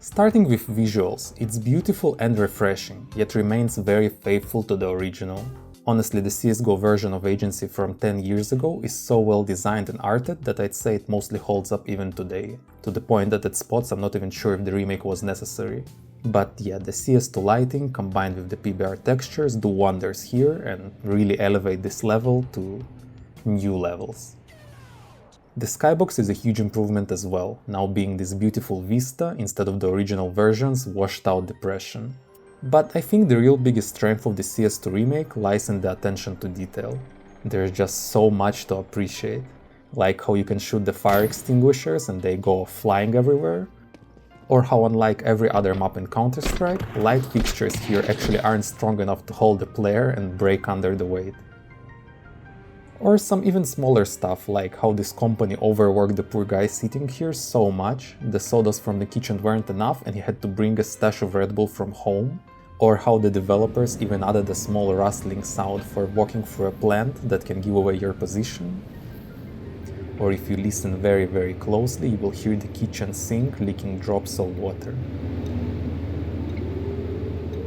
Starting with visuals, it's beautiful and refreshing, yet remains very faithful to the original. Honestly, the CSGO version of Agency from 10 years ago is so well designed and arted that I'd say it mostly holds up even today, to the point that at spots I'm not even sure if the remake was necessary. But yeah, the CS2 lighting combined with the PBR textures do wonders here and really elevate this level to new levels. The skybox is a huge improvement as well, now being this beautiful vista instead of the original version's washed out depression. But I think the real biggest strength of the CS2 remake lies in the attention to detail. There's just so much to appreciate, like how you can shoot the fire extinguishers and they go flying everywhere, or how unlike every other map in Counter-Strike, light fixtures here actually aren't strong enough to hold the player and break under the weight. Or some even smaller stuff, like how this company overworked the poor guy sitting here so much, the sodas from the kitchen weren't enough and he had to bring a stash of Red Bull from home, or how the developers even added a small rustling sound for walking through a plant that can give away your position. Or if you listen very closely, you will hear the kitchen sink leaking drops of water.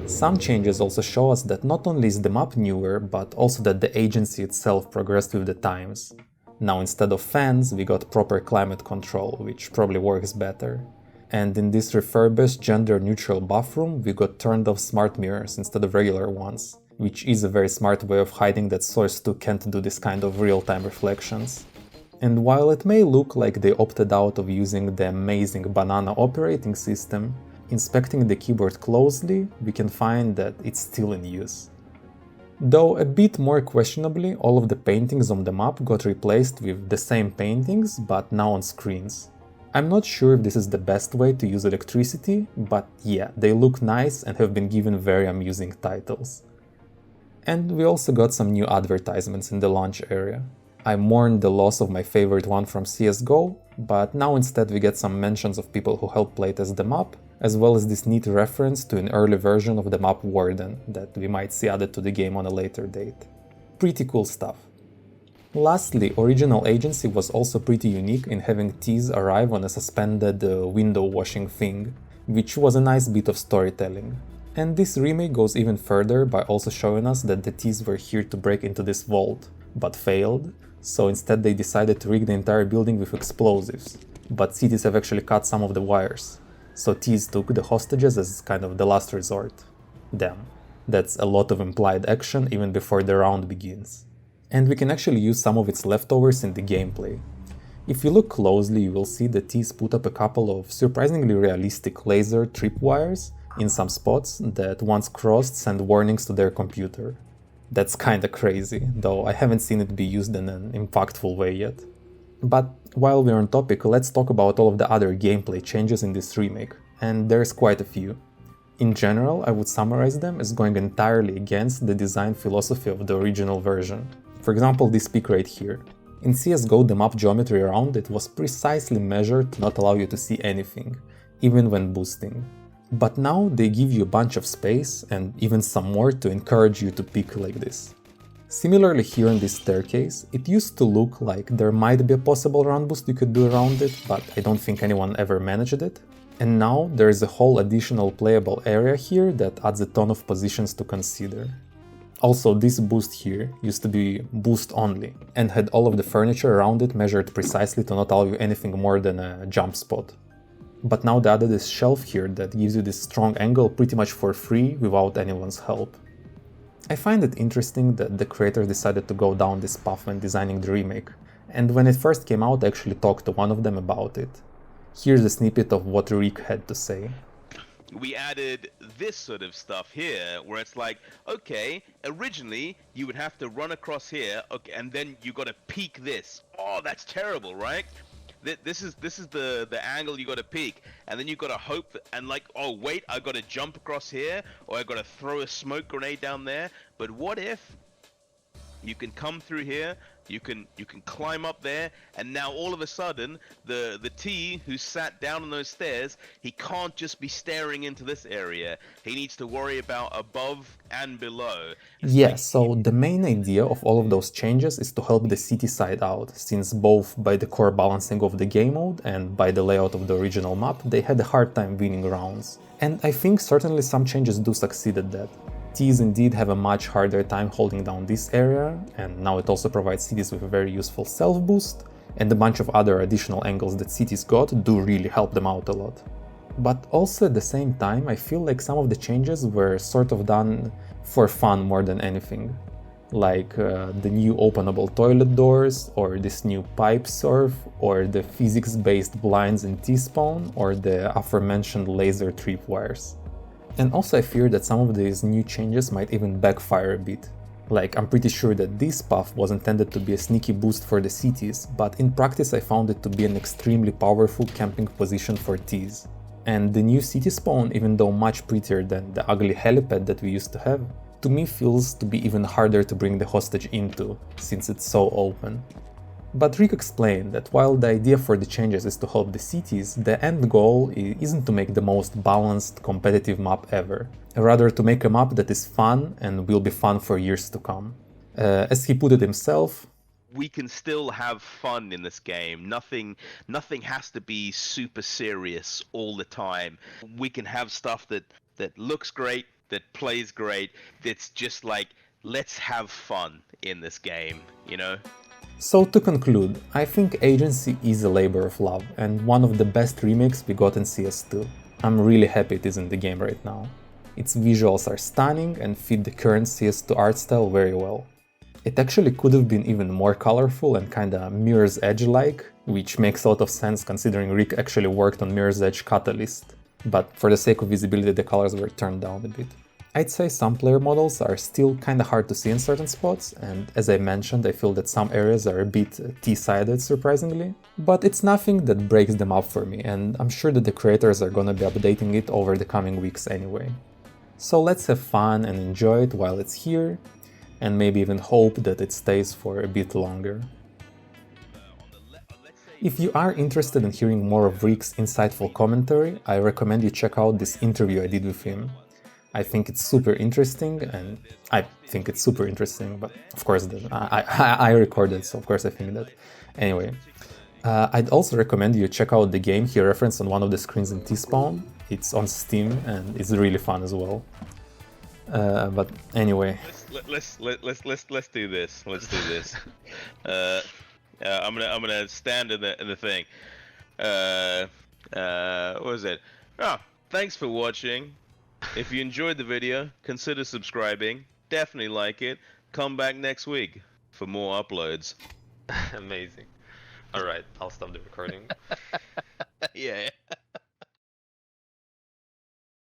Some changes also show us that not only is the map newer, but also that the agency itself progressed with the times. Now instead of fans, we got proper climate control, which probably works better. And in this refurbished gender-neutral bathroom, we got turned off smart mirrors instead of regular ones, which is a very smart way of hiding that Source 2 can't do this kind of real-time reflections. And while it may look like they opted out of using the amazing banana operating system, inspecting the keyboard closely, we can find that it's still in use. Though a bit more questionably, all of the paintings on the map got replaced with the same paintings, but now on screens. I'm not sure if this is the best way to use electricity, but yeah, they look nice and have been given very amusing titles. And we also got some new advertisements in the launch area. I mourned the loss of my favorite one from CSGO, but now instead we get some mentions of people who helped playtest the map, as well as this neat reference to an early version of the map Warden that we might see added to the game on a later date. Pretty cool stuff. Lastly, Original Agency was also pretty unique in having teas arrive on a suspended window washing thing, which was a nice bit of storytelling. And this remake goes even further by also showing us that the teas were here to break into this vault, but failed, so instead they decided to rig the entire building with explosives, but cities have actually cut some of the wires, so Tease took the hostages as kind of the last resort. Damn, that's a lot of implied action even before the round begins. And we can actually use some of its leftovers in the gameplay. If you look closely, you will see that Tease put up a couple of surprisingly realistic laser tripwires in some spots that once crossed send warnings to their computer. That's kinda crazy, though I haven't seen it be used in an impactful way yet. But while we're on topic, let's talk about all of the other gameplay changes in this remake, and there's quite a few. In general, I would summarize them as going entirely against the design philosophy of the original version. For example, this peak right here. In CSGO, the map geometry around it was precisely measured to not allow you to see anything, even when boosting. But now they give you a bunch of space and even some more to encourage you to peek like this. Similarly here on this staircase, it used to look like there might be a possible run boost you could do around it, but I don't think anyone ever managed it. And now there is a whole additional playable area here that adds a ton of positions to consider. Also, this boost here used to be boost only, and had all of the furniture around it measured precisely to not allow you anything more than a jump spot. But now they added this shelf here that gives you this strong angle pretty much for free without anyone's help. I find it interesting that the creators decided to go down this path when designing the remake, and when it first came out I actually talked to one of them about it. Here's a snippet of what Rick had to say. We added this sort of stuff here where it's like, okay, originally you would have to run across here, okay, and then you got to peek this. Oh, that's terrible, right? This is the angle you got to peek, and then you got to hope and like, oh wait, I got to jump across here, or I got to throw a smoke grenade down there. But what if you can come through here, You can climb up there, and now all of a sudden, the T who sat down on those stairs, he can't just be staring into this area. He needs to worry about above and below. Yeah, so the main idea of all of those changes is to help the city side out, since both by the core balancing of the game mode and by the layout of the original map, they had a hard time winning rounds. And I think certainly some changes do succeed at that. Ts indeed have a much harder time holding down this area, and now it also provides cities with a very useful self-boost, and a bunch of other additional angles that cities got do really help them out a lot. But also at the same time, I feel like some of the changes were sort of done for fun more than anything. Like the new openable toilet doors, or this new pipe surf, or the physics-based blinds in T-spawn, or the aforementioned laser tripwires. And also I fear that some of these new changes might even backfire a bit. Like, I'm pretty sure that this buff was intended to be a sneaky boost for the cities, but in practice I found it to be an extremely powerful camping position for Ts. And the new city spawn, even though much prettier than the ugly helipad that we used to have, to me feels to be even harder to bring the hostage into, since it's so open. But Rick explained that while the idea for the changes is to help the cities, the end goal isn't to make the most balanced, competitive map ever, rather to make a map that is fun and will be fun for years to come. As he put it himself, we can still have fun in this game. Nothing has to be super serious all the time. We can have stuff that looks great, that plays great, that's just like, let's have fun in this game, you know? So to conclude, I think Agency is a labor of love and one of the best remakes we got in CS2. I'm really happy it is in the game right now. Its visuals are stunning and fit the current CS2 art style very well. It actually could have been even more colorful and kinda Mirror's Edge-like, which makes a lot of sense considering Rick actually worked on Mirror's Edge Catalyst, but for the sake of visibility the colors were turned down a bit. I'd say some player models are still kinda hard to see in certain spots, and as I mentioned, I feel that some areas are a bit T-sided surprisingly, but it's nothing that breaks them up for me, and I'm sure that the creators are gonna be updating it over the coming weeks anyway. So let's have fun and enjoy it while it's here, and maybe even hope that it stays for a bit longer. If you are interested in hearing more of Rick's insightful commentary, I recommend you check out this interview I did with him. I think it's super interesting, and I think it's super interesting, but of course I recorded, so of course I think that. Anyway, I'd also recommend you check out the game he referenced on one of the screens in T-spawn. It's on Steam and it's really fun as well. But anyway, let's do this. Let's do this. I'm gonna stand in the thing. What was it? Oh, thanks for watching. If you enjoyed the video, consider subscribing. Definitely like it. Come back next week for more uploads. Amazing. Alright, I'll stop the recording. Yeah.